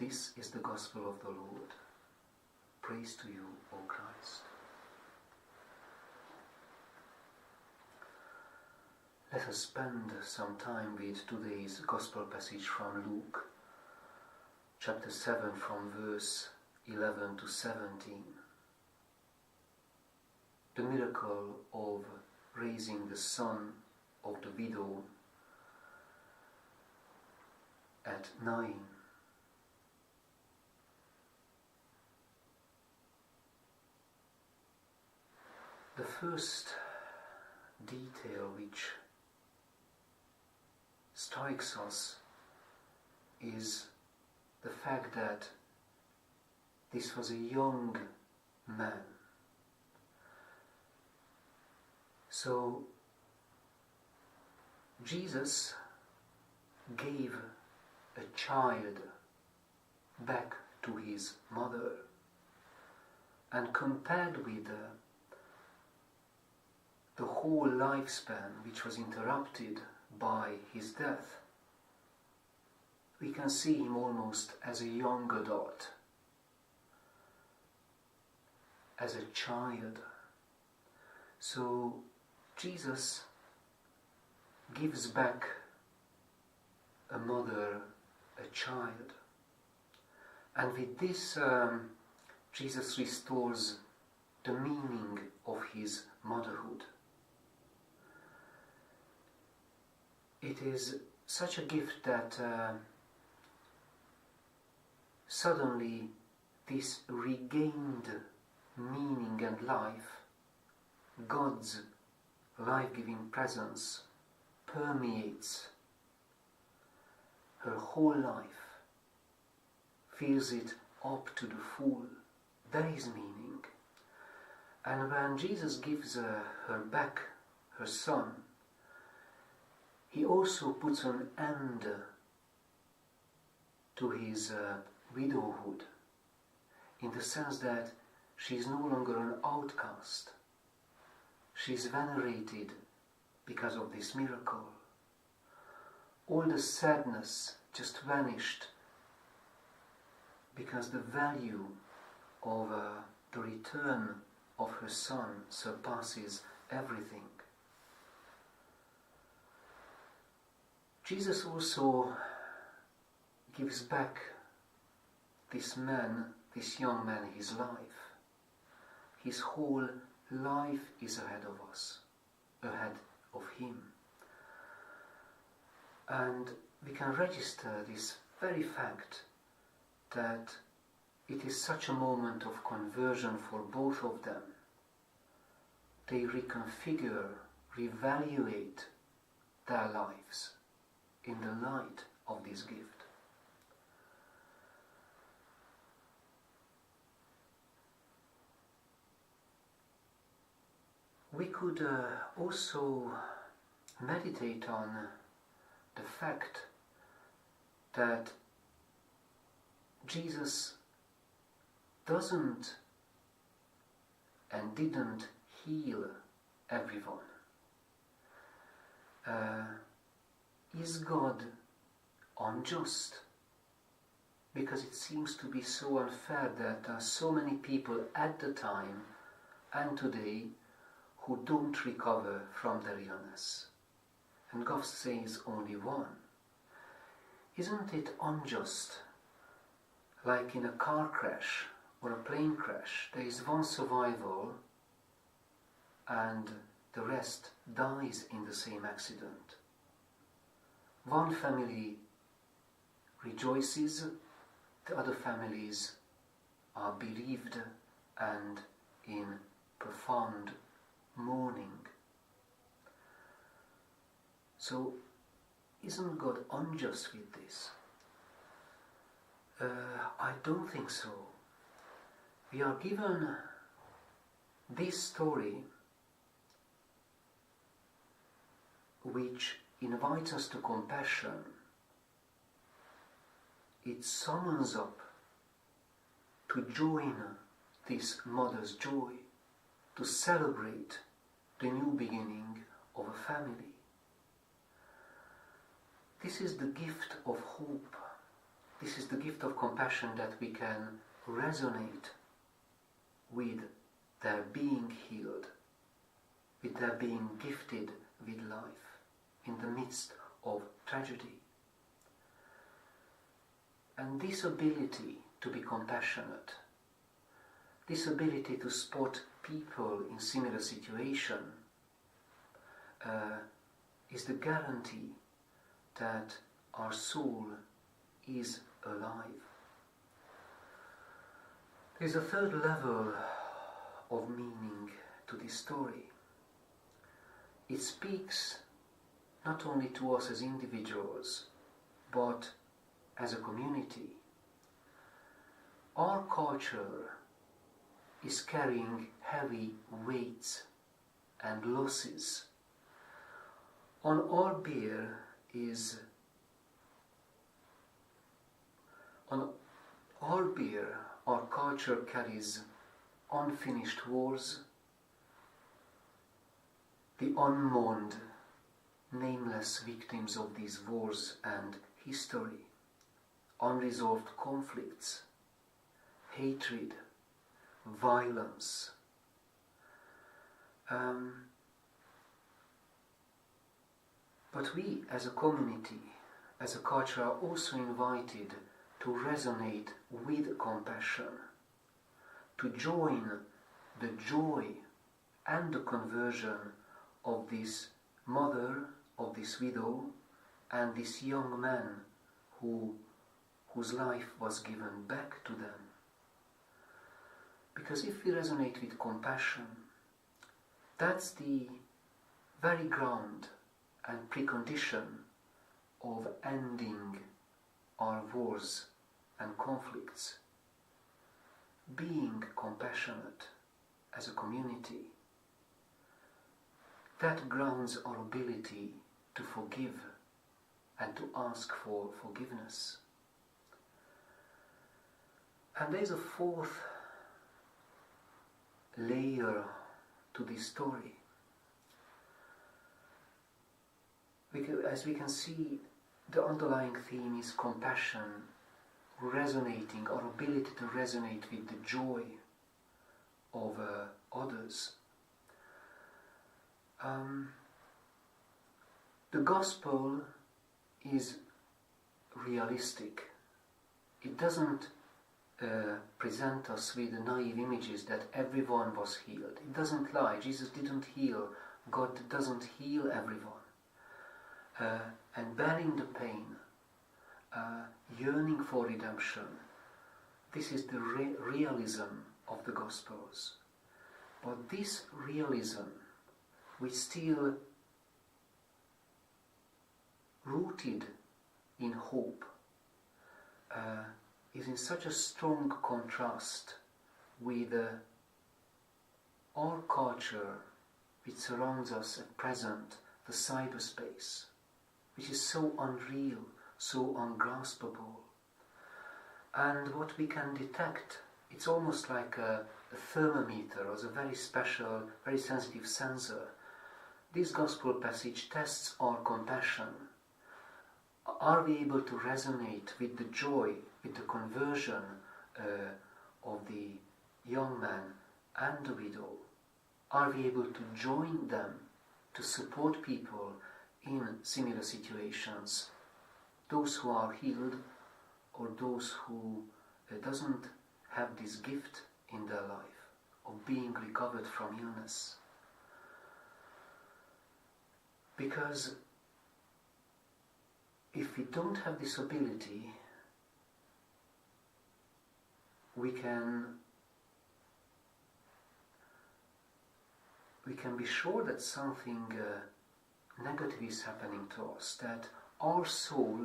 This is the gospel of the Lord. Praise to you, O Christ. Let us spend some time with today's gospel passage from Luke, chapter 7, from verse 11 to 17. The miracle of raising the son of the widow at Nain. The first detail which strikes us is the fact that this was a young man. So Jesus gave a child back to his mother, and compared with the whole lifespan which was interrupted by his death, we can see him almost as a young adult, as a child. So Jesus gives back a mother, a child, and with this Jesus restores the meaning of his motherhood. It is such a gift that suddenly this regained meaning and life, God's life-giving presence, permeates her whole life, fills it up to the full. There is meaning. And when Jesus gives her back her son, he also puts an end to his widowhood, in the sense that she is no longer an outcast. She is venerated because of this miracle. All the sadness just vanished because the value of the return of her son surpasses everything. Jesus also gives back this man, this young man, his life. His whole life is ahead of us, ahead of him. And we can register this very fact that it is such a moment of conversion for both of them. They reconfigure, reevaluate their lives in the light of this gift. We could also meditate on the fact that Jesus doesn't and didn't heal everyone. Is God unjust? Because it seems to be so unfair that there are so many people at the time and today who don't recover from their illness. And God says only one. Isn't it unjust? Like in a car crash or a plane crash, there is one survival and the rest dies in the same accident. One family rejoices, the other families are bereaved and in profound mourning. So, isn't God unjust with this? I don't think so. We are given this story which invites us to compassion. It summons up to join this mother's joy, to celebrate the new beginning of a family. This is the gift of hope This is the gift of compassion, that we can resonate with their being healed, with their being gifted with life in the midst of tragedy. And this ability to be compassionate, this ability to spot people in similar situation, is the guarantee that our soul is alive. There is a third level of meaning to this story. It speaks not only to us as individuals, but as a community. Our culture is carrying heavy weights and losses. On our beer is our culture carries unfinished wars, the unmourned, nameless victims of these wars and history, unresolved conflicts, hatred, violence. But we, as a community, as a culture, are also invited to resonate with compassion, to join the joy and the conversion of this mother, of this widow, and this young man whose life was given back to them. Because if we resonate with compassion, that's the very ground and precondition of ending our wars and conflicts. Being compassionate as a community, that grounds our ability to forgive and to ask for forgiveness. And there's a fourth layer to this story. As we can see, the underlying theme is compassion, resonating, our ability to resonate with the joy of others. The gospel is realistic. It doesn't present us with naive images that everyone was healed. It doesn't lie. Jesus didn't heal. God doesn't heal everyone. And bearing the pain, yearning for redemption, this is the realism of the Gospels. But this realism, which still rooted in hope, is in such a strong contrast with our culture which surrounds us at present, the cyberspace, which is so unreal, so ungraspable. And what we can detect, it's almost like a thermometer or a very special, very sensitive sensor. This gospel passage tests our compassion. Are we able to resonate with the joy, with the conversion of the young man and the widow? Are we able to join them to support people in similar situations, those who are healed or those who doesn't have this gift in their life of being recovered from illness? Because if we don't have this ability, we can be sure that something negative is happening to us, that our soul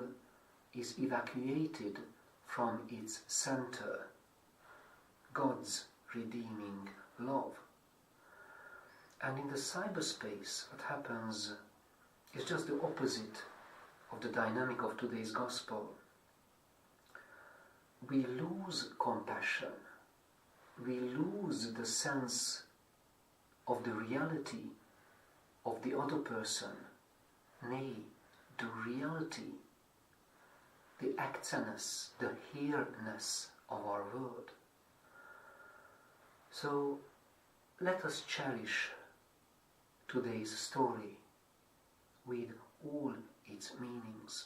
is evacuated from its center, God's redeeming love. And in the cyberspace, what happens is just the opposite of the dynamic of today's gospel. We lose compassion. We lose the sense of the reality of the other person, nay, the reality the actness, the here-ness of our world. So let us cherish today's story with all its meanings.